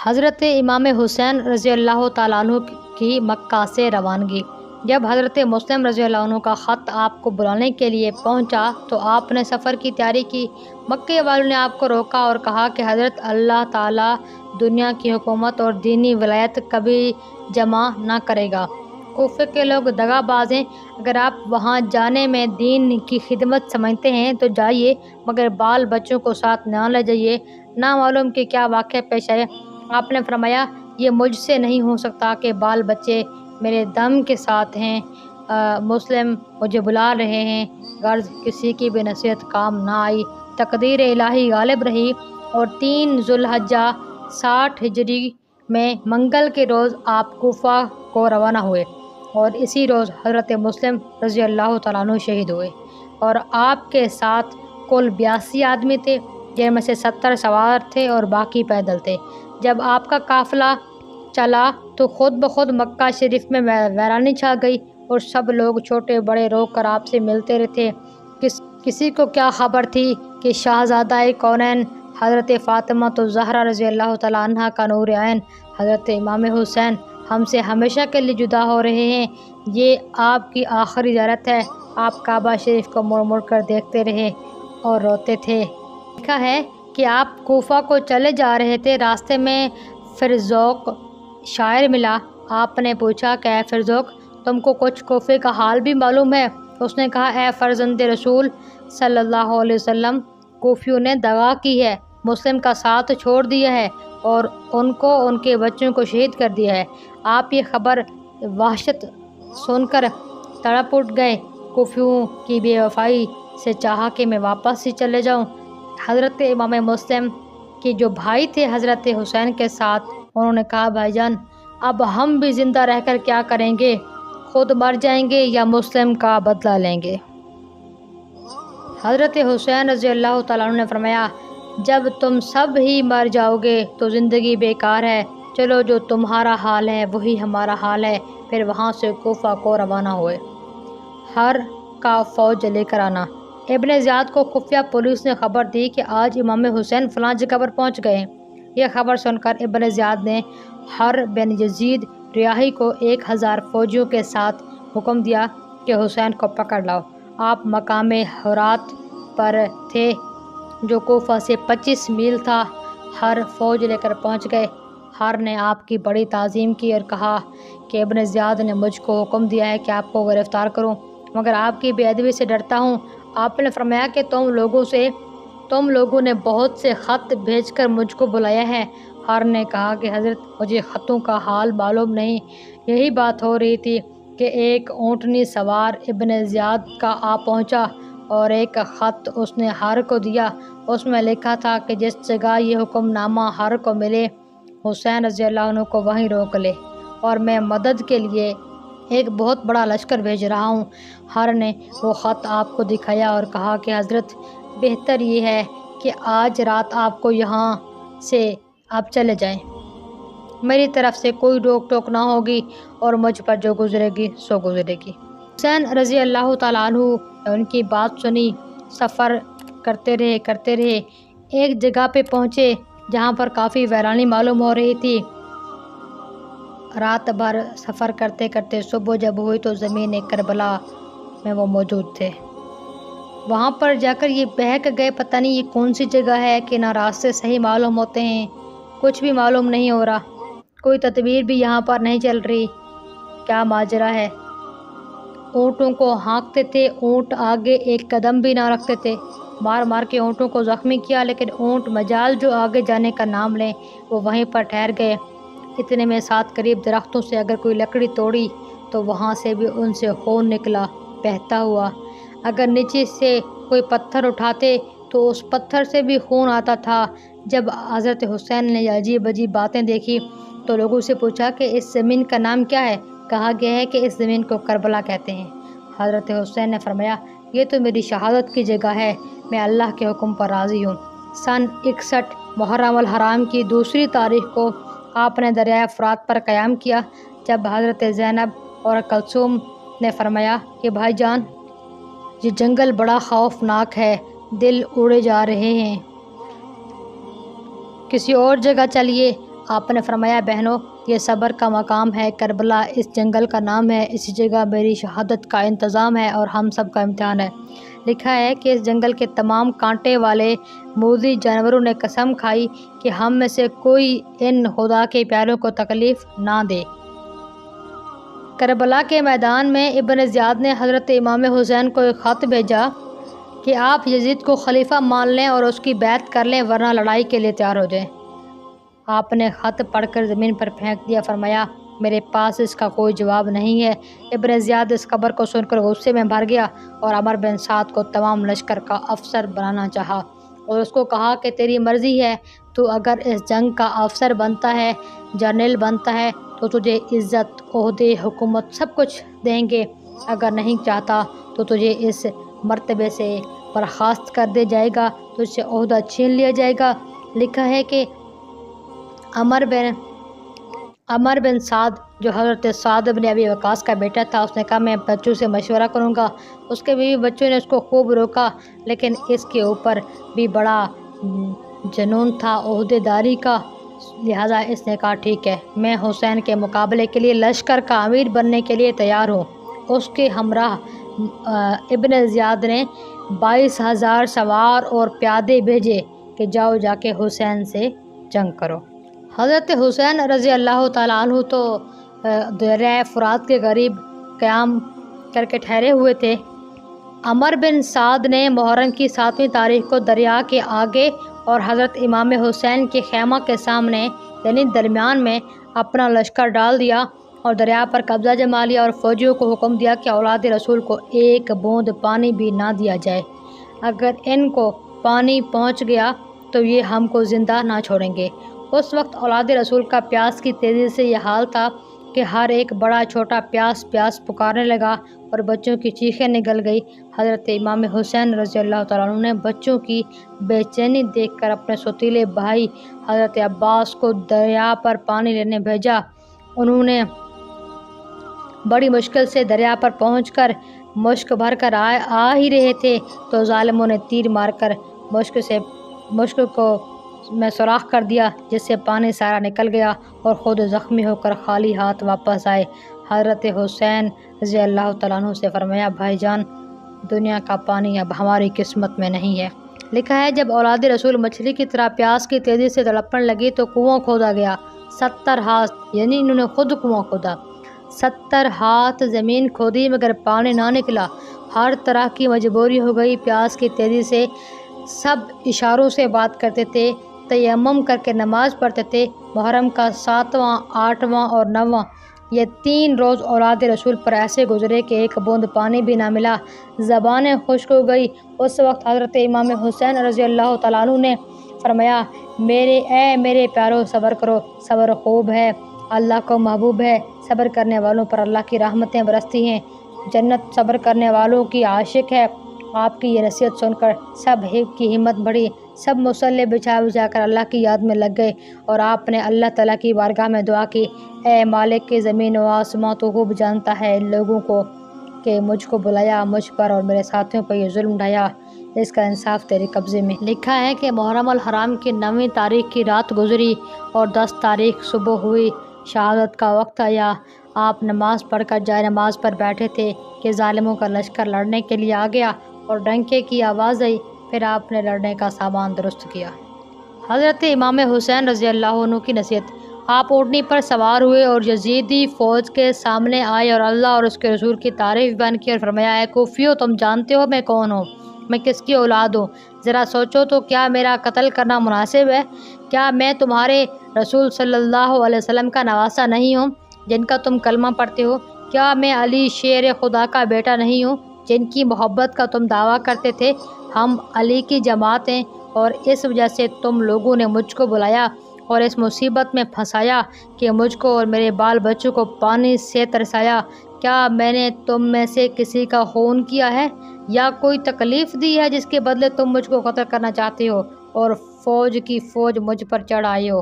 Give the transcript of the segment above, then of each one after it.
حضرت امام حسین رضی اللہ تعالیٰ عنہ کی مکہ سے روانگی۔ جب حضرت مسلم رضی اللہ عنہ کا خط آپ کو بلانے کے لیے پہنچا تو آپ نے سفر کی تیاری کی۔ مکے والوں نے آپ کو روکا اور کہا کہ حضرت اللہ تعالیٰ دنیا کی حکومت اور دینی ولایت کبھی جمع نہ کرے گا۔ کوفے کے لوگ دغا باز ہیں، اگر آپ وہاں جانے میں دین کی خدمت سمجھتے ہیں تو جائیے، مگر بال بچوں کو ساتھ نہ لے جائیے۔ نہ معلوم کہ کیا واقعہ پیش آیا۔ آپ نے فرمایا، یہ مجھ سے نہیں ہو سکتا کہ بال بچے میرے دم کے ساتھ ہیں۔ مسلم مجھے بلا رہے ہیں، غرض کسی کی بھی نصیحت کام نہ آئی۔ تقدیر الہی غالب رہی اور 3 ذوالحجہ 60 ہجری میں منگل کے روز آپ کوفہ کو روانہ ہوئے اور اسی روز حضرت مسلم رضی اللہ تعالیٰ عنہ شہید ہوئے، اور آپ کے ساتھ کل 82 آدمی تھے، جن میں سے 70 سوار تھے اور باقی پیدل تھے۔ جب آپ کا قافلہ چلا تو خود بخود مکہ شریف میں ویرانی چھا گئی اور سب لوگ چھوٹے بڑے رو کر آپ سے ملتے رہتے۔ کسی کو کیا خبر تھی کہ شہزادہ کونین حضرت فاطمہ الزہرا رضی اللہ تعالیٰ عنہ کا نور عین حضرت امام حسین ہم سے ہمیشہ کے لیے جدا ہو رہے ہیں۔ یہ آپ کی آخری زیارت ہے۔ آپ کعبہ شریف کو مڑ مڑ کر دیکھتے رہے اور روتے تھے۔ لکھا ہے کہ آپ کوفہ کو چلے جا رہے تھے، راستے میں فرزوق شاعر ملا۔ آپ نے پوچھا کہ اے فرزوق، تم کو کچھ کوفے کا حال بھی معلوم ہے؟ اس نے کہا، اے فرزند رسول صلی اللہ علیہ وسلم، کوفیوں نے دغا کی ہے، مسلم کا ساتھ چھوڑ دیا ہے اور ان کو ان کے بچوں کو شہید کر دیا ہے۔ آپ یہ خبر وحشت سن کر تڑپ اٹھ گئے۔ کوفیوں کی بے وفائی سے چاہا کہ میں واپس ہی چلے جاؤں۔ حضرت امام مسلم کے جو بھائی تھے حضرت حسین کے ساتھ، انہوں نے کہا، بھائی جان، اب ہم بھی زندہ رہ کر کیا کریں گے؟ خود مر جائیں گے یا مسلم کا بدلہ لیں گے؟ حضرت حسین رضی اللہ تعالیٰ عنہ نے فرمایا، جب تم سب ہی مر جاؤ گے تو زندگی بیکار ہے، چلو جو تمہارا حال ہے وہی ہمارا حال ہے۔ پھر وہاں سے کوفہ کو روانہ ہوئے۔ ہر کا فوج لے کر آنا۔ ابن زیاد کو خفیہ پولیس نے خبر دی کہ آج امام حسین فلاں جگہ پر پہنچ گئے۔ یہ خبر سن کر ابن زیاد نے حر بن یزید ریاحی کو 1000 فوجیوں کے ساتھ حکم دیا کہ حسین کو پکڑ لاؤ۔ آپ مقام ہرات پر تھے جو کوفہ سے 25 میل تھا۔ ہر فوج لے کر پہنچ گئے۔ ہر نے آپ کی بڑی تعظیم کی اور کہا کہ ابن زیاد نے مجھ کو حکم دیا ہے کہ آپ کو گرفتار کروں، مگر آپ کی بے ادبی سے ڈرتا ہوں۔ آپ نے فرمایا کہ تم لوگوں نے بہت سے خط بھیج کر مجھ کو بلایا ہے۔ ہر نے کہا کہ حضرت، مجھے خطوں کا حال معلوم نہیں۔ یہی بات ہو رہی تھی کہ ایک اونٹنی سوار ابن زیاد کا آ پہنچا اور ایک خط اس نے ہر کو دیا۔ اس میں لکھا تھا کہ جس جگہ یہ حکم نامہ ہر کو ملے، حسین رضی اللہ عنہ کو وہیں روک لے، اور میں مدد کے لیے ایک بہت بڑا لشکر بھیج رہا ہوں۔ ہر نے وہ خط آپ کو دکھایا اور کہا کہ حضرت، بہتر یہ ہے کہ آج رات آپ کو یہاں سے آپ چلے جائیں، میری طرف سے کوئی روک ٹوک نہ ہوگی اور مجھ پر جو گزرے گی سو گزرے گی۔ حسین رضی اللہ تعالیٰ عنہ نے ان کی بات سنی۔ سفر کرتے رہے، ایک جگہ پہ پہنچے جہاں پر کافی ویرانی معلوم ہو رہی تھی۔ رات بھر سفر کرتے کرتے صبح جب ہوئی تو زمین کربلا میں وہ موجود تھے۔ وہاں پر جا کر یہ بہک گئے، پتہ نہیں یہ کون سی جگہ ہے کہ نہ راستے صحیح معلوم ہوتے ہیں، کچھ بھی معلوم نہیں ہو رہا، کوئی تدبیر بھی یہاں پر نہیں چل رہی، کیا ماجرا ہے۔ اونٹوں کو ہانکتے تھے، اونٹ آگے ایک قدم بھی نہ رکھتے تھے، مار مار کے اونٹوں کو زخمی کیا، لیکن اونٹ مجال جو آگے جانے کا نام لیں وہ وہیں پر ٹھہر گئے۔ اتنے میں ساتھ قریب درختوں سے اگر کوئی لکڑی توڑی تو وہاں سے بھی ان سے خون نکلا بہتا ہوا، اگر نیچے سے کوئی پتھر اٹھاتے تو اس پتھر سے بھی خون آتا تھا۔ جب حضرت حسین نے یہ عجیب عجیب باتیں دیکھی تو لوگوں سے پوچھا کہ اس زمین کا نام کیا ہے؟ کہا گیا ہے کہ اس زمین کو کربلا کہتے ہیں۔ حضرت حسین نے فرمایا، یہ تو میری شہادت کی جگہ ہے، میں اللہ کے حکم پر راضی ہوں۔ سن 61 محرم الحرام کی 2 تاریخ کو آپ نے دریائے فرات پر قیام کیا۔ جب حضرت زینب اور کلثوم نے فرمایا کہ بھائی جان، یہ جنگل بڑا خوفناک ہے، دل اڑے جا رہے ہیں، کسی اور جگہ چلیے، آپ نے فرمایا بہنوں یہ صبر کا مقام ہے، کربلا اس جنگل کا نام ہے، اسی جگہ میری شہادت کا انتظام ہے اور ہم سب کا امتحان ہے۔ لکھا ہے کہ اس جنگل کے تمام کانٹے والے موذی جانوروں نے قسم کھائی کہ ہم میں سے کوئی ان خدا کے پیاروں کو تکلیف نہ دے۔ کربلا کے میدان میں ابن زیاد نے حضرت امام حسین کو ایک خط بھیجا کہ آپ یزید کو خلیفہ مان لیں اور اس کی بیعت کر لیں ورنہ لڑائی کے لیے تیار ہو جائیں۔ آپ نے خط پڑھ کر زمین پر پھینک دیا، فرمایا میرے پاس اس کا کوئی جواب نہیں ہے۔ ابن زیاد اس خبر کو سن کر غصے میں بھر گیا اور عمر بن سعد کو تمام لشکر کا افسر بنانا چاہا اور اس کو کہا کہ تیری مرضی ہے، تو اگر اس جنگ کا افسر بنتا ہے، جرنیل بنتا ہے تو تجھے عزت، عہدے، حکومت سب کچھ دیں گے، اگر نہیں چاہتا تو تجھے اس مرتبے سے برخاست کر دیا جائے گا، تجھ سے عہدہ چھین لیا جائے گا۔ لکھا ہے کہ عمر بن سعد جو حضرت سعد بن ابی وقاص کا بیٹا تھا، اس نے کہا میں بچوں سے مشورہ کروں گا۔ اس کے بیوی بچوں نے اس کو خوب روکا، لیکن اس کے اوپر بھی بڑا جنون تھا عہدے داری کا، لہٰذا اس نے کہا ٹھیک ہے، میں حسین کے مقابلے کے لیے لشکر کا امیر بننے کے لیے تیار ہوں۔ اس کے ہمراہ ابن زیاد نے 22,000 سوار اور پیادے بھیجے کہ جاؤ جا کے حسین سے جنگ کرو۔ حضرت حسین رضی اللہ تعالیٰ عنہ تو دریائے فرات کے قریب قیام کر کے ٹھہرے ہوئے تھے۔ عمر بن سعد نے محرم کی 7ویں تاریخ کو دریا کے آگے اور حضرت امام حسین کے خیمہ کے سامنے یعنی درمیان میں اپنا لشکر ڈال دیا اور دریا پر قبضہ جما لیا اور فوجیوں کو حکم دیا کہ اولاد رسول کو ایک بوند پانی بھی نہ دیا جائے، اگر ان کو پانی پہنچ گیا تو یہ ہم کو زندہ نہ چھوڑیں گے۔ اس وقت اولاد رسول کا پیاس کی تیزی سے یہ حال تھا کہ ہر ایک بڑا چھوٹا پیاس پیاس پکارنے لگا اور بچوں کی چیخیں نکل گئی۔ حضرت امام حسین رضی اللہ تعالیٰ عنہ نے بچوں کی بے چینی دیکھ کر اپنے سوتیلے بھائی حضرت عباس کو دریا پر پانی لینے بھیجا۔ انہوں نے بڑی مشکل سے دریا پر پہنچ کر مشک بھر کر آ ہی رہے تھے تو ظالموں نے تیر مار کر مشک کو میں سوراخ کر دیا، جس سے پانی سارا نکل گیا اور خود زخمی ہو کر خالی ہاتھ واپس آئے۔ حضرت حسین رضی اللہ تعالیٰ عنہ سے فرمایا بھائی جان، دنیا کا پانی اب ہماری قسمت میں نہیں ہے۔ لکھا ہے جب اولاد رسول مچھلی کی طرح پیاس کی تیزی سے تڑپنے لگی تو کنواں کھودا گیا، 70 ہاتھ یعنی انہوں نے خود کنواں کھودا، 70 ہاتھ زمین کھودی مگر پانی نہ نکلا۔ ہر طرح کی مجبوری ہو گئی، پیاس کی تیزی سے سب اشاروں سے بات کرتے تھے، تیمم کر کے نماز پڑھتے تھے۔ محرم کا 7واں، 8واں اور 9واں یہ 3 روز اولاد رسول پر ایسے گزرے کہ ایک بوند پانی بھی نہ ملا، زبانیں خشک ہو گئی۔ اس وقت حضرت امام حسین رضی اللہ تعالیٰ عنہ نے فرمایا میرے پیارو صبر کرو، صبر خوب ہے، اللہ کو محبوب ہے، صبر کرنے والوں پر اللہ کی رحمتیں برستی ہیں، جنت صبر کرنے والوں کی عاشق ہے۔ آپ کی یہ نصیحت سن کر سب کی ہمت بڑھی، سب مصلے بچھا کر اللہ کی یاد میں لگ گئے اور آپ نے اللہ تعالیٰ کی بارگاہ میں دعا کی، اے مالک کے زمین و آسمان، تو خوب جانتا ہے ان لوگوں کو کہ مجھ کو بلایا، مجھ پر اور میرے ساتھیوں پر یہ ظلم ڈھایا، اس کا انصاف تیرے قبضے میں۔ لکھا ہے کہ محرم الحرام کی 9ویں تاریخ کی رات گزری اور 10 تاریخ صبح ہوئی، شہادت کا وقت آیا۔ آپ نماز پڑھ کر جائے نماز پر بیٹھے تھے کہ ظالموں کا لشکر لڑنے کے لیے آ گیا اور ڈنکے کی آواز آئی، پھر آپ نے لڑنے کا سامان درست کیا۔ حضرت امام حسین رضی اللہ عنہ کی نصیحت، آپ اونٹنی پر سوار ہوئے اور یزیدی فوج کے سامنے آئے اور اللہ اور اس کے رسول کی تعریف بیان کی اور فرمایا اے کوفیو، تم جانتے ہو میں کون ہوں، میں کس کی اولاد ہوں، ذرا سوچو تو کیا میرا قتل کرنا مناسب ہے؟ کیا میں تمہارے رسول صلی اللہ علیہ وسلم کا نواسہ نہیں ہوں جن کا تم کلمہ پڑھتے ہو؟ کیا میں علی شیر خدا کا بیٹا نہیں ہوں جن کی محبت کا تم دعویٰ کرتے تھے؟ ہم علی کی جماعت ہیں اور اس وجہ سے تم لوگوں نے مجھ کو بلایا اور اس مصیبت میں پھنسایا کہ مجھ کو اور میرے بال بچوں کو پانی سے ترسایا۔ کیا میں نے تم میں سے کسی کا خون کیا ہے یا کوئی تکلیف دی ہے جس کے بدلے تم مجھ کو قتل کرنا چاہتے ہو اور فوج کی فوج مجھ پر چڑھ آئے ہو؟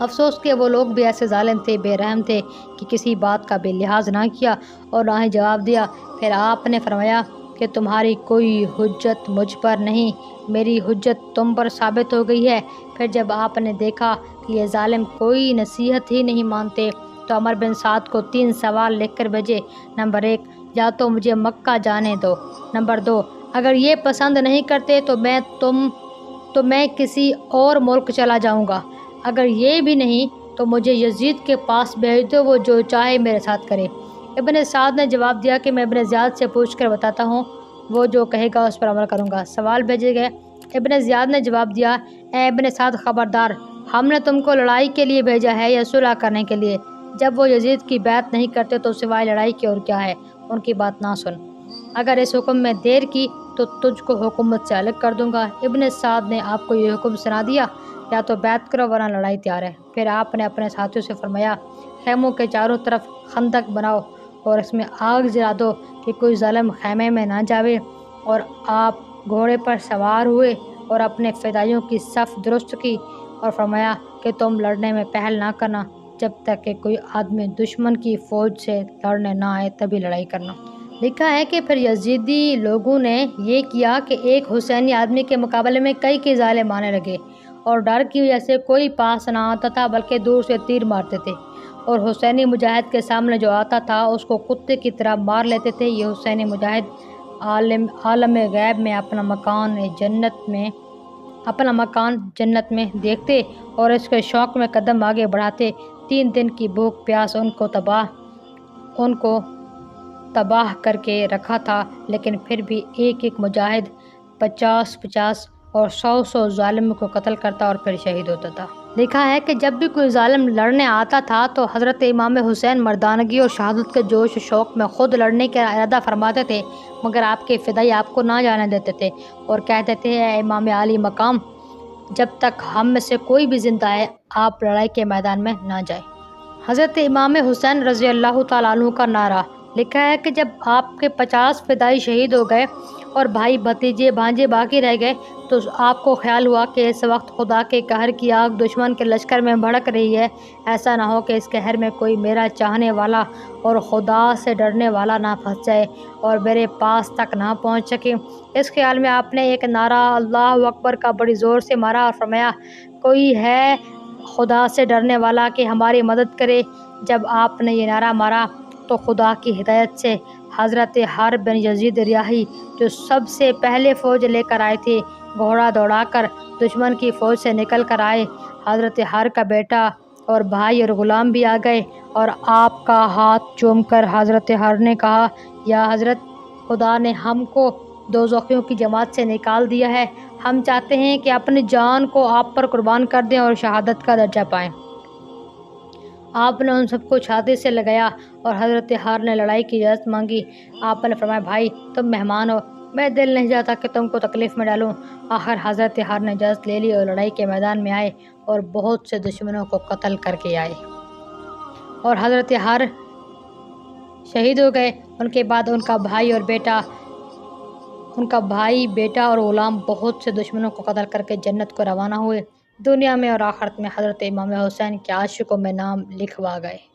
افسوس کہ وہ لوگ بھی ایسے ظالم تھے، بے رحم تھے کہ کسی بات کا بھی لحاظ نہ کیا اور نہ ہی جواب دیا۔ پھر آپ نے فرمایا کہ تمہاری کوئی حجت مجھ پر نہیں، میری حجت تم پر ثابت ہو گئی ہے۔ پھر جب آپ نے دیکھا کہ یہ ظالم کوئی نصیحت ہی نہیں مانتے، تو عمر بن سعد کو 3 سوال لکھ کر بھیجے۔ نمبر 1، یا تو مجھے مکہ جانے دو۔ نمبر 2، اگر یہ پسند نہیں کرتے تو میں کسی اور ملک چلا جاؤں گا۔ اگر یہ بھی نہیں تو مجھے یزید کے پاس بھیج دو، وہ جو چاہے میرے ساتھ کرے۔ ابن سعد نے جواب دیا کہ میں ابن زیاد سے پوچھ کر بتاتا ہوں، وہ جو کہے گا اس پر عمل کروں گا۔ سوال بھیجے گئے۔ ابن زیاد نے جواب دیا، اے ابن سعد، خبردار، ہم نے تم کو لڑائی کے لیے بھیجا ہے یا صلح کرنے کے لیے؟ جب وہ یزید کی بیعت نہیں کرتے تو سوائے لڑائی کے اور کیا ہے؟ ان کی بات نہ سن۔ اگر اس حکم میں دیر کی تو تجھ کو حکومت سے الگ کر دوں گا۔ ابن سعد نے آپ کو یہ حکم سنا دیا، یا تو بیعت کرو ورنہ لڑائی تیار ہے۔ پھر آپ نے اپنے ساتھیوں سے فرمایا، خیموں کے چاروں طرف خندق بناؤ اور اس میں آگ جلا دو کہ کوئی ظالم خیمے میں نہ جاوے۔ اور آپ گھوڑے پر سوار ہوئے اور اپنے فدائیوں کی صف درست کی اور فرمایا کہ تم لڑنے میں پہل نہ کرنا جب تک کہ کوئی آدمی دشمن کی فوج سے لڑنے نہ آئے، تبھی لڑائی کرنا۔ لکھا ہے کہ پھر یزیدی لوگوں نے یہ کیا کہ ایک حسینی آدمی کے مقابلے میں کئی ظالم آنے لگے، اور ڈر کی وجہ سے کوئی پاس نہ آتا تھا بلکہ دور سے تیر مارتے تھے، اور حسینی مجاہد کے سامنے جو آتا تھا اس کو کتے کی طرح مار لیتے تھے۔ یہ حسینی مجاہد عالم غیب میں اپنا مکان جنت میں دیکھتے اور اس کے شوق میں قدم آگے بڑھاتے۔ 3 دن کی بھوک پیاس ان کو تباہ کر کے رکھا تھا، لیکن پھر بھی ایک مجاہد 50 اور 100 ظالموں کو قتل کرتا اور پھر شہید ہوتا تھا۔ لکھا ہے کہ جب بھی کوئی ظالم لڑنے آتا تھا تو حضرت امام حسین مردانگی اور شہادت کے جوش و شوق میں خود لڑنے کا ارادہ فرماتے تھے، مگر آپ کے فدائی آپ کو نہ جانے دیتے تھے اور کہتے تھے، اے امام عالی مقام، جب تک ہم میں سے کوئی بھی زندہ ہے آپ لڑائی کے میدان میں نہ جائیں۔ حضرت امام حسین رضی اللہ تعالیٰ عنہ کا نعرہ۔ لکھا ہے کہ جب آپ کے 50 فدائی شہید ہو گئے اور بھائی بھتیجے بھانجے باقی رہ گئے تو آپ کو خیال ہوا کہ اس وقت خدا کے قہر کی آگ دشمن کے لشکر میں بھڑک رہی ہے، ایسا نہ ہو کہ اس قہر میں کوئی میرا چاہنے والا اور خدا سے ڈرنے والا نہ پھنس جائے اور میرے پاس تک نہ پہنچ سکے۔ اس خیال میں آپ نے ایک نعرہ اللہ اکبر کا بڑی زور سے مارا اور فرمایا، کوئی ہے خدا سے ڈرنے والا کہ ہماری مدد کرے؟ جب آپ نے یہ نعرہ مارا تو خدا کی ہدایت سے حضرت حرب بن یزید ریاحی، جو سب سے پہلے فوج لے کر آئے تھے، گھوڑا دوڑا کر دشمن کی فوج سے نکل کر آئے۔ حضرت حرب کا بیٹا اور بھائی اور غلام بھی آ گئے اور آپ کا ہاتھ چوم کر حضرت حرب نے کہا، یا حضرت، خدا نے ہم کو دوزخیوں کی جماعت سے نکال دیا ہے، ہم چاہتے ہیں کہ اپنی جان کو آپ پر قربان کر دیں اور شہادت کا درجہ پائیں۔ آپ نے ان سب کو چھاتی سے لگایا اور حضرت حرب نے لڑائی کی اجازت مانگی۔ آپ نے فرمایا، بھائی تم مہمان ہو، میں دل نہیں چاہتا کہ تم کو تکلیف میں ڈالوں۔ آخر حضرت حرب نے اجازت لے لی اور لڑائی کے میدان میں آئے اور بہت سے دشمنوں کو قتل کر کے آئے، اور حضرت حرب شہید ہو گئے۔ ان کے بعد ان کا بھائی بیٹا اور غلام بہت سے دشمنوں کو قتل کر کے جنت کو روانہ ہوئے۔ دنیا میں اور آخرت میں حضرت امام حسین کے عاشقوں میں نام لکھوا گئے۔